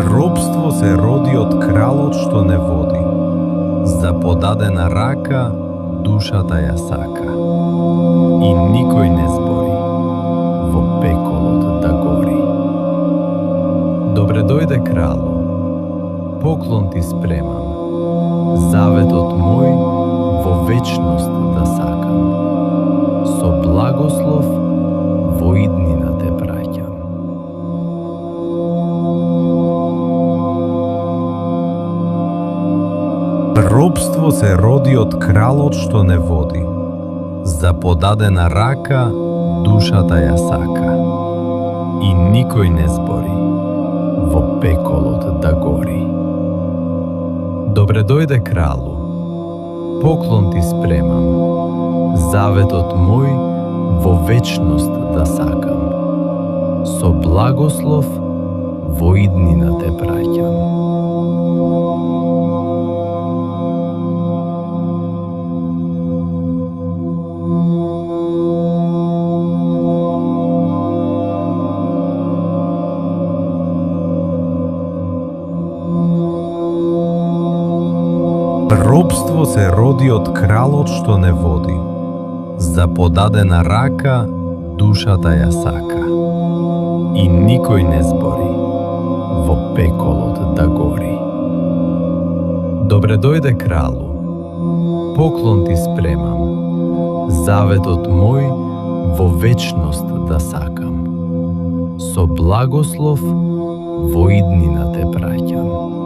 Робство се роди од кралот што не води. За подадена рака душата ја сака. И никој не збори во пеколот да гори. Добре дојде кралу, поклон ти спремам, заветот мој во вечност да сакам. Со благослов во иднина те праќам. Робство се роди од кралот што не води. За подадена рака душата ја сака. И никој не збори во пеколот да гори. Добре дојде кралу, поклон ти спремам, заветот мој во вечност да сакам. Со благослов во иднина те праќам. Робство се роди од кралот што не води. За подадена рака душата ја сака. И никој не збори во пеколот да гори. Добре дојде кралу, поклон ти спремам, заветот мој во вечност да сакам. Со благослов во иднина те праќам.